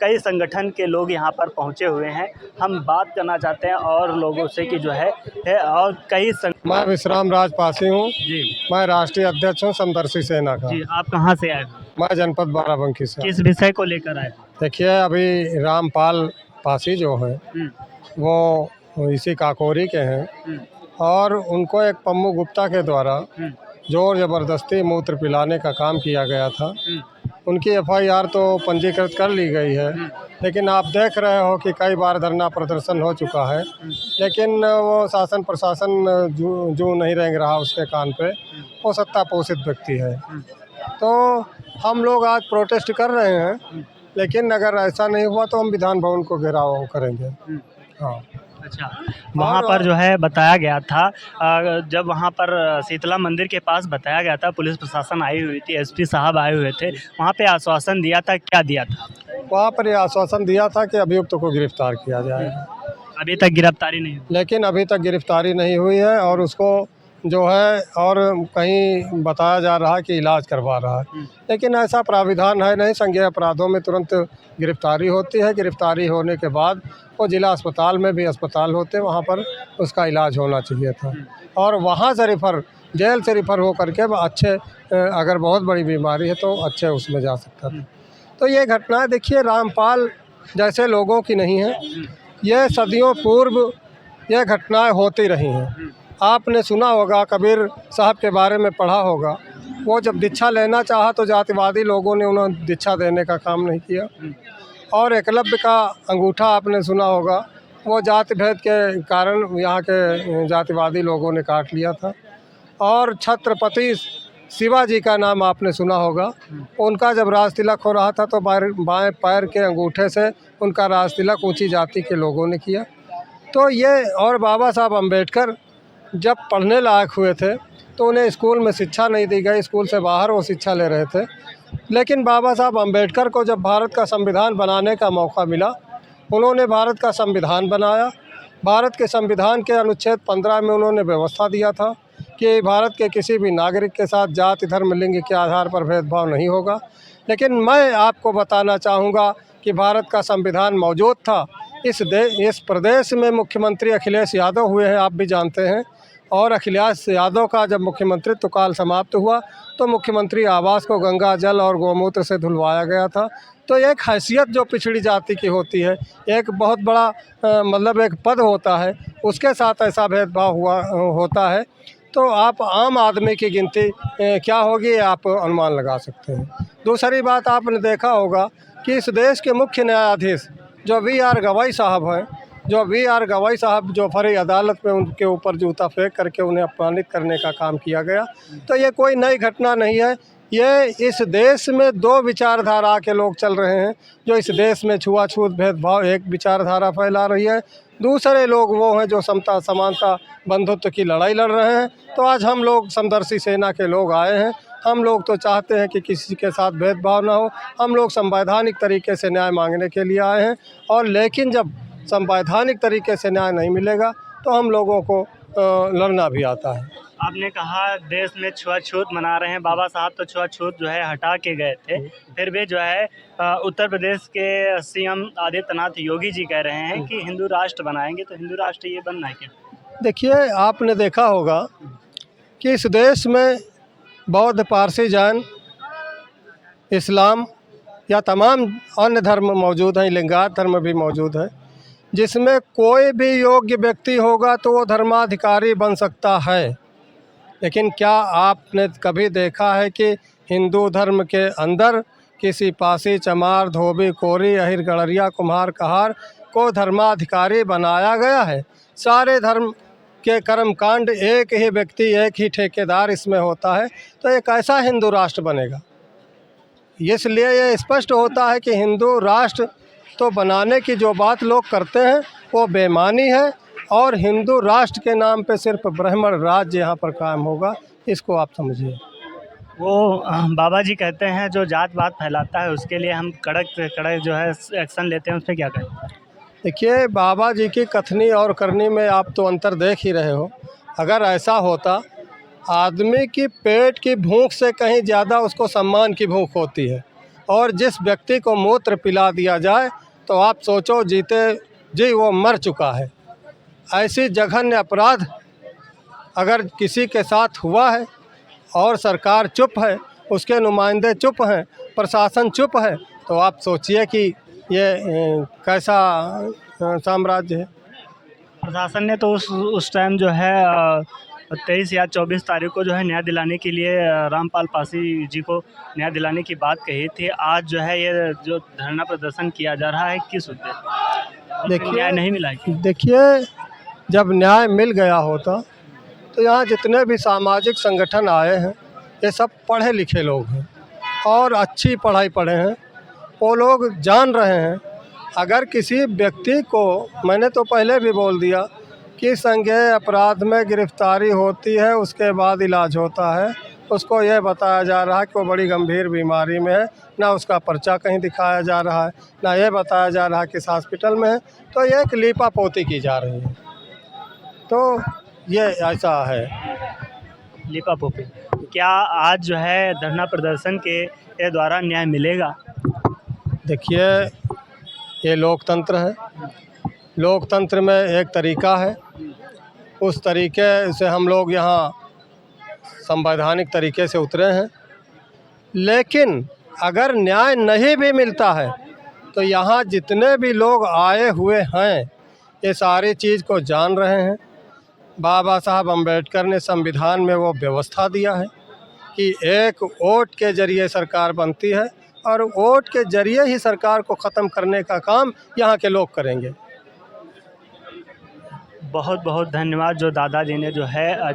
कई संगठन के लोग यहाँ पर पहुँचे हुए हैं। हम बात करना चाहते हैं और लोगों से कि जो है और कई मैं विश्राम राज पासी हूँ जी, मैं राष्ट्रीय अध्यक्ष हूँ समदर्शी सेना का। जी, आप कहाँ से आए? मैं जनपद बाराबंकी से। किस विषय को लेकर आए? देखिए, अभी रामपाल पासी जो है वो इसी काकोरी के हैं और उनको एक पम्मू गुप्ता के द्वारा जोर ज़बरदस्ती मूत्र पिलाने का काम किया गया था। उनकी एफआईआर तो पंजीकृत कर ली गई है, लेकिन आप देख रहे हो कि कई बार धरना प्रदर्शन हो चुका है, लेकिन वो शासन प्रशासन जो नहीं रेंग रहा उसके कान पे। वो सत्ता पोषित व्यक्ति है। तो हम लोग आज प्रोटेस्ट कर रहे हैं, लेकिन अगर ऐसा नहीं हुआ तो हम विधान भवन को घेराव करेंगे। हाँ, अच्छा, वहाँ पर जो है बताया गया था जब वहाँ पर शीतला मंदिर के पास बताया गया था, पुलिस प्रशासन आई हुई थी, एसपी साहब आए हुए थे, वहाँ पे आश्वासन दिया था, क्या दिया था? वहाँ पर ये आश्वासन दिया था कि अभियुक्त को गिरफ्तार किया जाएगा। अभी तक गिरफ्तारी नहीं हुई। लेकिन अभी तक गिरफ्तारी नहीं हुई है और उसको जो है और कहीं बताया जा रहा है कि इलाज करवा रहा है, लेकिन ऐसा प्राविधान है नहीं। संज्ञेय अपराधों में तुरंत गिरफ्तारी होती है। गिरफ्तारी होने के बाद वो जिला अस्पताल में भी अस्पताल होते, वहाँ पर उसका इलाज होना चाहिए था और वहाँ से रिफ़र जेल से रिफ़र हो करके अच्छे अगर बहुत बड़ी बीमारी है तो अच्छे उसमें जा सकता था। तो ये घटना देखिए रामपाल जैसे लोगों की नहीं है, ये सदियों पूर्व ये घटनाएं होती रही हैं। आपने सुना होगा, कबीर साहब के बारे में पढ़ा होगा, वो जब दीक्षा लेना चाहा तो जातिवादी लोगों ने उन्हें दीक्षा देने का काम नहीं किया। और एकलव्य का अंगूठा आपने सुना होगा, वो जाति भेद के कारण यहाँ के जातिवादी लोगों ने काट लिया था। और छत्रपति शिवाजी का नाम आपने सुना होगा, उनका जब राज तिलक हो रहा था तो बाएं पैर के अंगूठे से उनका राज तिलक ऊंची जाति के लोगों ने किया। तो ये और बाबा साहब अम्बेडकर जब पढ़ने लायक हुए थे तो उन्हें स्कूल में शिक्षा नहीं दी गई, स्कूल से बाहर वो शिक्षा ले रहे थे। लेकिन बाबा साहब अम्बेडकर को जब भारत का संविधान बनाने का मौका मिला, उन्होंने भारत का संविधान बनाया। भारत के संविधान के अनुच्छेद 15 में उन्होंने व्यवस्था दिया था कि भारत के किसी भी नागरिक के साथ जाति धर्म लिंग के आधार पर भेदभाव नहीं होगा। लेकिन मैं आपको बताना चाहूँगा कि भारत का संविधान मौजूद था। इस प्रदेश में मुख्यमंत्री अखिलेश यादव हुए हैं, आप भी जानते हैं। और अखिलेश यादव का जब मुख्यमंत्रित्व काल समाप्त हुआ तो मुख्यमंत्री आवास को गंगा जल और गौमूत्र से धुलवाया गया था। तो एक हैसियत जो पिछड़ी जाति की होती है, एक बहुत बड़ा मतलब एक पद होता है, उसके साथ ऐसा भेदभाव होता है। तो आप आम आदमी की गिनती क्या होगी आप अनुमान लगा सकते हैं। दूसरी बात, आपने देखा होगा कि इस देश के मुख्य न्यायाधीश जो वी.आर. गवई साहब हैं, जो फरी अदालत में उनके ऊपर जूता फेंक करके उन्हें अपमानित करने का काम किया गया। तो ये कोई नई घटना नहीं है। ये इस देश में दो विचारधारा के लोग चल रहे हैं, जो इस देश में छुआछूत भेदभाव एक विचारधारा फैला रही है। दूसरे लोग वो हैं जो समता समानता बंधुत्व की लड़ाई लड़ रहे हैं। तो आज हम लोग समदर्शी सेना के लोग आए हैं। हम लोग तो चाहते हैं कि किसी के साथ भेदभाव ना हो। हम लोग संवैधानिक तरीके से न्याय मांगने के लिए आए हैं। और लेकिन जब संवैधानिक तरीके से न्याय नहीं मिलेगा तो हम लोगों को लड़ना भी आता है। आपने कहा देश में छुआछूत मना रहे हैं, बाबा साहब तो छुआछूत जो है हटा के गए थे, फिर भी जो है उत्तर प्रदेश के सीएम आदित्यनाथ योगी जी कह रहे हैं कि हिंदू राष्ट्र बनाएंगे। तो हिंदू राष्ट्र ये बनना है क्या? देखिए, आपने देखा होगा कि इस देश में बौद्ध, पारसी, जैन, इस्लाम या तमाम अन्य धर्म मौजूद हैं, लिंगायत धर्म भी मौजूद है, जिसमें कोई भी योग्य व्यक्ति होगा तो वो धर्माधिकारी बन सकता है। लेकिन क्या आपने कभी देखा है कि हिंदू धर्म के अंदर किसी पासी, चमार, धोबी, कोरी, अहिर, गड़रिया, कुम्हार, कहार को धर्माधिकारी बनाया गया है? सारे धर्म के कर्मकांड एक ही व्यक्ति, एक ही ठेकेदार इसमें होता है। तो एक ऐसा हिंदू राष्ट्र बनेगा। इसलिए ये स्पष्ट होता है कि हिंदू राष्ट्र तो बनाने की जो बात लोग करते हैं वो बेईमानी है और हिंदू राष्ट्र के नाम पे सिर्फ ब्राह्मण राज्य यहाँ पर कायम होगा, इसको आप समझिए। वो बाबा जी कहते हैं जो जात पात फैलाता है उसके लिए हम कड़क से कड़क जो है एक्शन लेते हैं, उस पर क्या कहें? देखिए, बाबा जी की कथनी और करनी में आप तो अंतर देख ही रहे हो। अगर ऐसा होता, आदमी की पेट की भूख से कहीं ज़्यादा उसको सम्मान की भूख होती है और जिस व्यक्ति को मूत्र पिला दिया जाए तो आप सोचो जीते जी वो मर चुका है। ऐसी जघन्य अपराध अगर किसी के साथ हुआ है और सरकार चुप है, उसके नुमाइंदे चुप हैं, प्रशासन चुप है, तो आप सोचिए कि ये कैसा साम्राज्य है। प्रशासन ने तो उस टाइम जो है 23 या 24 तारीख को जो है न्याय दिलाने के लिए रामपाल पासी जी को न्याय दिलाने की बात कही थी। आज जो है ये जो धरना प्रदर्शन किया जा रहा है किस उद्देश्य? देखिए न्याय नहीं मिला है। देखिए जब न्याय मिल गया होता तो यहाँ जितने भी सामाजिक संगठन आए हैं ये सब पढ़े लिखे लोग हैं और अच्छी पढ़ाई पढ़े हैं। वो लोग जान रहे हैं अगर किसी व्यक्ति को, मैंने तो पहले भी बोल दिया कि संज्ञेय अपराध में गिरफ्तारी होती है, उसके बाद इलाज होता है। उसको ये बताया जा रहा है कि वो बड़ी गंभीर बीमारी में है, ना उसका पर्चा कहीं दिखाया जा रहा है, ना ये बताया जा रहा है किस हॉस्पिटल में है, तो ये एक लीपापोती की जा रही है। तो ये ऐसा है। लिपापोती। क्या आज जो है धरना प्रदर्शन के द्वारा न्याय मिलेगा? देखिए ये लोकतंत्र है, लोकतंत्र में एक तरीका है, उस तरीके से हम लोग यहाँ संवैधानिक तरीके से उतरे हैं। लेकिन अगर न्याय नहीं भी मिलता है तो यहाँ जितने भी लोग आए हुए हैं ये सारी चीज़ को जान रहे हैं। बाबा साहब अम्बेडकर ने संविधान में वो व्यवस्था दिया है कि एक वोट के ज़रिए सरकार बनती है और वोट के ज़रिए ही सरकार को ख़त्म करने का काम यहाँ के लोग करेंगे। बहुत बहुत धन्यवाद जो दादाजी ने जो है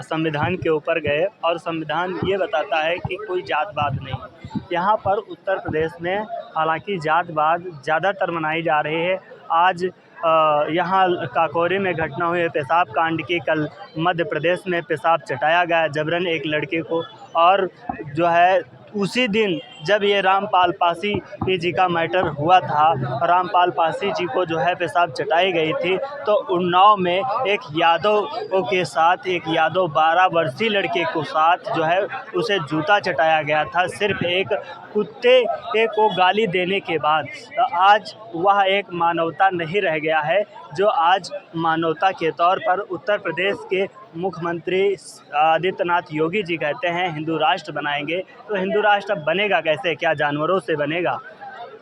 संविधान के ऊपर गए और संविधान ये बताता है कि कोई जातवाद नहीं। यहाँ पर उत्तर प्रदेश में हालांकि जातवाद ज़्यादातर मनाई जा रही है। आज यहाँ काकोरी में घटना हुई है पेशाब कांड की। कल मध्य प्रदेश में पेशाब चटाया गया जबरन एक लड़के को, और जो है उसी दिन जब ये रामपाल पासी जी का मैटर हुआ था, रामपाल पासी जी को जो है पेशाब चटाई गई थी, तो उन्नाव में एक यादव के साथ, एक यादव 12 वर्षीय लड़के को साथ जो है उसे जूता चटाया गया था सिर्फ एक कुत्ते को गाली देने के बाद। आज वह एक मानवता नहीं रह गया है जो आज मानवता के तौर पर उत्तर प्रदेश के मुख्यमंत्री आदित्यनाथ योगी जी कहते हैं हिंदू राष्ट्र बनाएंगे। तो हिंदू राष्ट्र बनेगा कैसे? क्या जानवरों से बनेगा?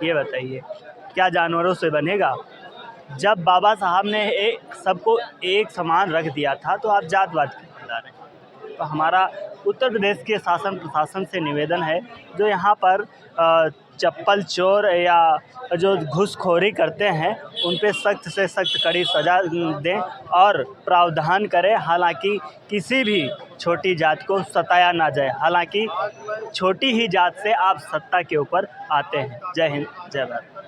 ये बताइए, क्या जानवरों से बनेगा? जब बाबा साहब ने सबको एक समान रख दिया था तो आप जातवाद क्यों फैला रहे हैं? तो हमारा उत्तर प्रदेश के शासन प्रशासन से निवेदन है जो यहाँ पर चप्पल चोर या जो घूसखोरी करते हैं उन पे सख्त से सख्त कड़ी सज़ा दें और प्रावधान करें। हालांकि किसी भी छोटी जात को सताया ना जाए, हालांकि छोटी ही जात से आप सत्ता के ऊपर आते हैं। जय हिंद, जय भारत।